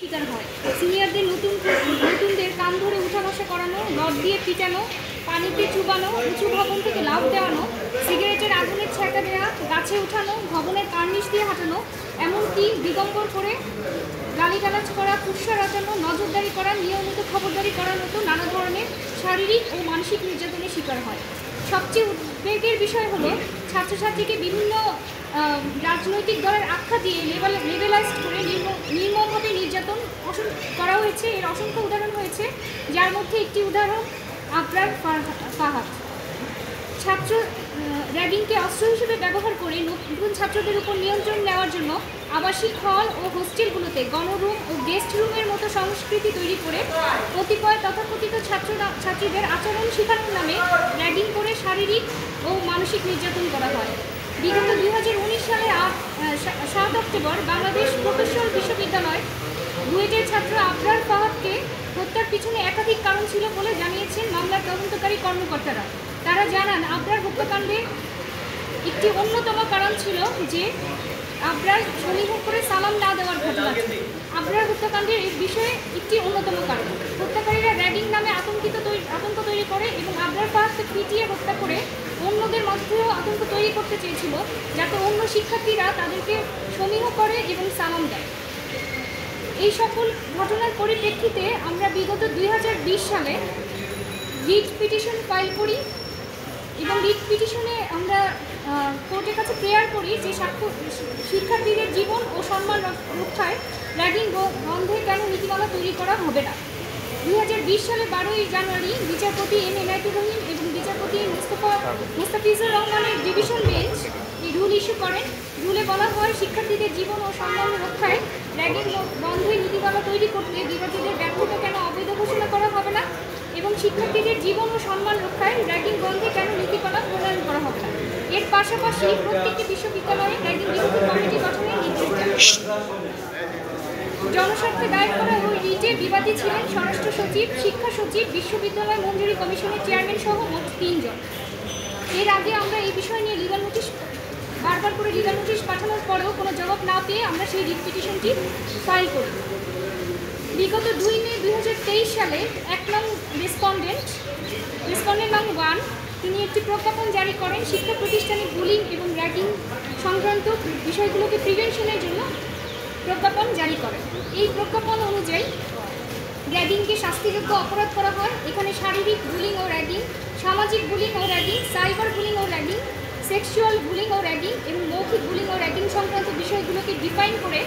শিকার হয়। সিনিয়রদের নতুনদের কান ধরে উঠা বসা করানো, রড দিয়ে পিটানো, পানিতে চুবানো, উঁচু ভবন থেকে লাফ দেওয়ানো, সিগারেটের আগুনের ছ্যাঁকা দেওয়া, গাছে উঠানো, ভবনের কার্নিশ দিয়ে হাঁটানো, এমনকি দিগম্বর করে গালিগালাজ করা, কুৎসা রচানো, নজরদারি করা, নিয়মিত খবরদারি করার মতো নানা ধরনের শারীরিক ও মানসিক নির্যাতনের শিকার হয়। সবচেয়ে উদ্বেগের বিষয় হলো ছাত্রছাত্রীকে বিভিন্ন রাজনৈতিক দলের আখ্যা দিয়ে লেভেলাইজড করে নির্মমভাবে নির্যাতন করা হয়েছে। এর অসংখ্য উদাহরণ হয়েছে, যার মধ্যে একটি উদাহরণ আবরার ফাহাদ। ছাত্র র্যাগিংকে অস্ত্র হিসেবে ব্যবহার করে নতুন ছাত্রদের উপর নিয়ন্ত্রণ নেওয়ার জন্য আবাসিক হল ও হোস্টেলগুলোতে গণরুম ও গেস্ট রুমের মতো সংস্কৃতি তৈরি করে কতিপয় তথাকথিত ছাত্রীদের আচরণ শেখানোর নামে র্যাগিং করে শারীরিক ও মানসিক নির্যাতন করা হয়। বিগত 2019 সালের 7 অক্টোবর বাংলাদেশ প্রকৌশল বিশ্ববিদ্যালয় বুয়েটের ছাত্র আবরার ফাহাদকে হত্যার পিছনে একাধিক কারণ ছিল বলে জানিয়েছেন মামলার তদন্তকারী কর্মকর্তারা। তারা জানান, আবরার হত্যাকাণ্ডে একটি অন্যতম কারণ ছিল যে আবরার সমীহ করে সালাম না দেওয়ার ঘটনা। আবরার হত্যাকাণ্ডের এই বিষয়ে একটি অন্যতম কারণ, হত্যাকারীরা র্যাগিং নামে আতঙ্ক তৈরি করে এবং আবরার ফাহাদকে পিটিয়ে হত্যা করে অন্যদের মধ্যেও আতঙ্ক তৈরি করতে চেয়েছিল, যাতে অন্য শিক্ষার্থীরা তাদেরকে সমীহ করে এবং সালাম দেয়। এই সকল ঘটনার পরিপ্রেক্ষিতে আমরা বিগত 2020 সালে রিট পিটিশন ফাইল করি এবং রিট পিটিশনে আমরা কোর্টের কাছে প্রেয়ার করি যে শিক্ষার্থীদের জীবন ও সম্মান রক্ষায় র্যাগিং বন্ধে কেন নীতিমালা তৈরি করা হবে না। 2020 সালে 12 জানুয়ারি বিচারপতি এম এনায়েতুর রহিম এবং বিচারপতি মুস্তাফিজুর রহমানের ডিভিশন বেঞ্চ এই রুল ইস্যু করেন। রুলে বলা হয়, শিক্ষার্থীদের জীবন ও সম্মান রক্ষায় র্যাগিং বন্ধে নীতিমালা তৈরি করতে বিরোধীদের ব্যর্থতা কেন অবৈধ ঘোষণা করা হবে না এবং শিক্ষার্থীদের জীবন ও সম্মান রক্ষায় র্যাগিং বন্ধে কেন নীতিমালা প্রণয়ন করা হবে না। এর পাশাপাশি প্রত্যেকটি বিশ্ববিদ্যালয়ে র্যাগিং বিরোধী কমিটি গঠনের নির্দেশ দেন। জনস্বার্থে দায়ের করা ওই রিটে বিবাদী ছিলেন স্বরাষ্ট্র সচিব, শিক্ষা সচিব, বিশ্ববিদ্যালয় মঞ্জুরি কমিশনের চেয়ারম্যান সহ মোট 3 জন। এর আগে আমরা এই বিষয় নিয়ে বারবার করে লিগাল নোটিশ পাঠানোর পরেও কোনো জবাব না পেয়ে আমরা সেই রিট পিটিশনটি ফাইল করি। বিগত 2 মে 2023 সালে 1 নং রেসপন্ডেন্ট নং 1 তিনি একটি প্রজ্ঞাপন জারি করেন শিক্ষা প্রতিষ্ঠানে বুলিং এবং র্যাগিং সংক্রান্ত বিষয়গুলোকে প্রিভেনশনের জন্য প্রজ্ঞাপন জারি করেন। এই প্রজ্ঞাপন অনুযায়ী র্যাগিংকে শাস্তিযোগ্য অপরাধ করা হয়। এখানে শারীরিক বুলিং ও র্যাগিং, সামাজিক বুলিং ও র্যাগিং, সাইবার বুলিং ও র্যাগিং, সেক্সুয়াল বুলিং ও র্যাগিং এবং মৌখিক বুলিং ও র্যাগিং সংক্রান্ত বিষয়গুলোকে ডিফাইন করে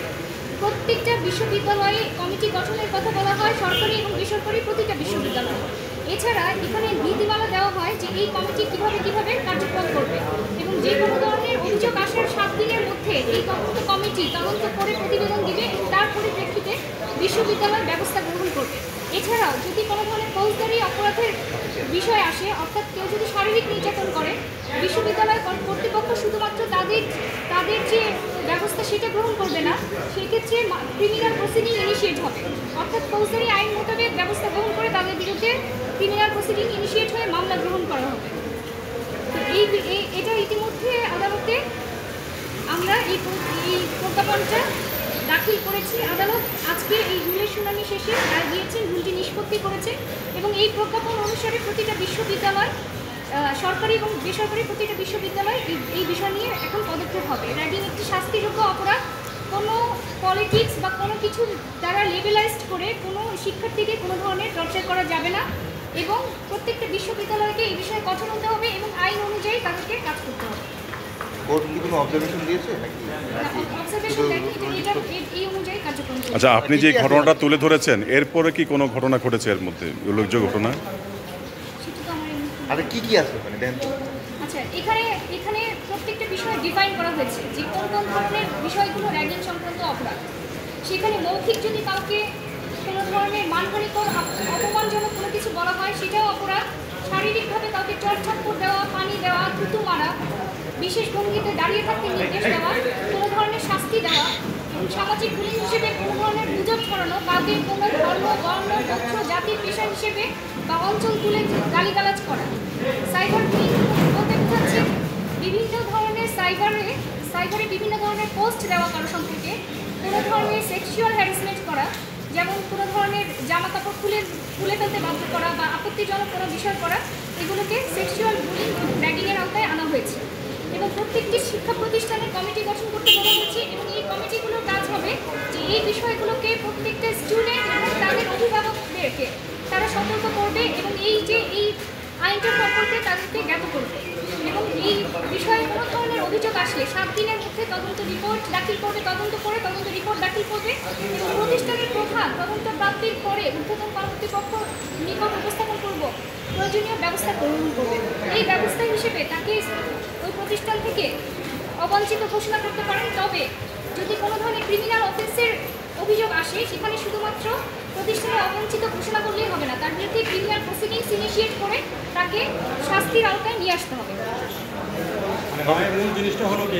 প্রত্যেকটা বিশ্ববিদ্যালয়ে কমিটি গঠনের কথা বলা হয়, সরকারি এবং বেসরকারি প্রতিটা বিশ্ববিদ্যালয়ে। এছাড়া এখানে নীতিমালা দেওয়া হয় যে এই কমিটি কিভাবে কার্যক্রম করবে এবং যে কোনো ধরনের অভিযোগ আসার 7 দিনের মধ্যে এই তদন্ত কমিটি তদন্ত করে প্রতিবেদন দিবে এবং তার পরিপ্রেক্ষিতে বিশ্ববিদ্যালয় ব্যবস্থা গ্রহণ করবে। এছাড়াও যদি কোনো ধরনের ফৌজদারি অপরাধের বিষয় আসে, অর্থাৎ কেউ যদি শারীরিক নির্যাতন করে, বিশ্ববিদ্যালয় কর্তৃপক্ষ শুধুমাত্র তাদের যে ব্যবস্থা সেটা গ্রহণ করবে না, সেক্ষেত্রে ক্রিমিনাল প্রসিডিং ইনিশিয়েট হবে, অর্থাৎ ফৌজদারি আইন মোতাবেক ব্যবস্থা গ্রহণ করে তাদের বিরুদ্ধে ক্রিমিনাল প্রসিডিং ইনিশিয়েট হয়ে মামলা গ্রহণ করা হবে। এটা ইতিমধ্যে আদালতে আমরা এই প্রজ্ঞাপনটা দাখিল করেছি। আদালত আজকে এই রুলের শুনানি শেষে রায় দিয়েছেন, রুলটি নিষ্পত্তি করেছে এবং এই প্রজ্ঞাপন অনুসারে প্রতিটা বিশ্ববিদ্যালয়, সরকারি এবং বেসরকারি প্রতিটা বিশ্ববিদ্যালয় এই বিষয় নিয়ে এখন পদক্ষেপ হবে। র্যাগিং একটি শাস্তিযোগ্য অপরাধ। কোনো পলিটিক্স বা কোনো কিছু দ্বারা লেভেলাইজড করে কোনো শিক্ষার্থীকে কোনো ধরনের টর্চার করা যাবে না এবং প্রত্যেকটা বিশ্ববিদ্যালয়কে এই বিষয়ে কঠোর হতে হবে এবং আইন অনুযায়ী তাদেরকে কাজ করতে হবে। আচ্ছা, আপনি যে ঘটনাটা তুলে ধরেছেন এরপরে কি কোনো ঘটনা ঘটেছে এর মধ্যে উল্লেখযোগ্য ঘটনা? আচ্ছা, এখানে প্রত্যেকটা বিষয় ডিফাইন করা হয়েছে যে কোন ধরনের বিষয়গুলো র্যাগিং সংক্রান্ত অপরাধ। সেখানে মৌখিক যদি কাউকে কোনো ধরনের মানহানিকর অপমানজনক কোনো কিছু বলা হয় সেটাও অপরাধ। শারীরিকভাবে কাউকে চড়-থাপ্পড় দেওয়া, পানি দেওয়া, থুতু মারা, বিশেষ ভঙ্গিতে দাঁড়িয়ে থাকতে নির্দেশ দেওয়া, কোনো ধরনের শাস্তি দেওয়া এবং সামাজিক বুলিং হিসেবে কোনো ধরনের গুজব ছড়ানো, কাউকে কোনো ধর্ম, বর্ণ, গোত্র, জাতি, পেশা হিসেবে বা অঞ্চল তুলে গালিগালাজ করা। সাইবার বুলিং বলতে বোঝাচ্ছে বিভিন্ন ধরনের সাইবারে বিভিন্ন ধরনের পোস্ট দেওয়া কারো সম্পর্কে, কোনো ধরনের সেক্সুয়াল হ্যারাসমেন্ট করা, যেমন কোনো ধরনের জামা কাপড় খুলে ফেলতে বাধ্য করা বা আপত্তিজনক কোনো বিষয় করা, এগুলোকে সেক্সুয়াল বুলিং র্যাগিংয়ের আওতায় আনা হয়েছে। এবং প্রত্যেকটি শিক্ষা প্রতিষ্ঠানে কমিটি গঠন করতে বলা হয়েছে এবং এই কমিটিগুলোর কাজ হবে যে এই বিষয়গুলোকে প্রত্যেকটা স্টুডেন্ট এবং তাদের অভিভাবকদেরকে তারা সতর্ক করবে এবং এই আইনটা সম্পর্কে তাদেরকে জ্ঞাত করবে এবং এই বিষয়ে কোনো ধরনের অভিযোগ আসলে 7 দিনের মধ্যে তদন্ত রিপোর্ট দাখিল করবে, তদন্ত রিপোর্ট দাখিল করবে এবং প্রতিষ্ঠানের প্রধান তদন্ত প্রাপ্তির পরে ঊর্ধ্বতন কর্তৃপক্ষ নিকট উপস্থাপন করব প্রয়োজনীয় ব্যবস্থা গ্রহণ করবে। এই ব্যবস্থা হিসেবে তাকে ওই প্রতিষ্ঠান থেকে অবাঞ্ছিত ঘোষণা করতে পারেন। তবে যদি কোনো ধরনের ক্রিমিনাল অফেন্সের অভিযোগ আসে সেখানে শুধুমাত্র প্রতিষ্ঠানে অবাঞ্ছিত ঘোষণা করলেই হবে না, তার বিরুদ্ধে ক্রিমিনাল প্রসিডিংস ইনিশিয়েট করে তাকে শাস্তির আওতায় নিয়ে আসতে হবে। জিনিসটা হলো কি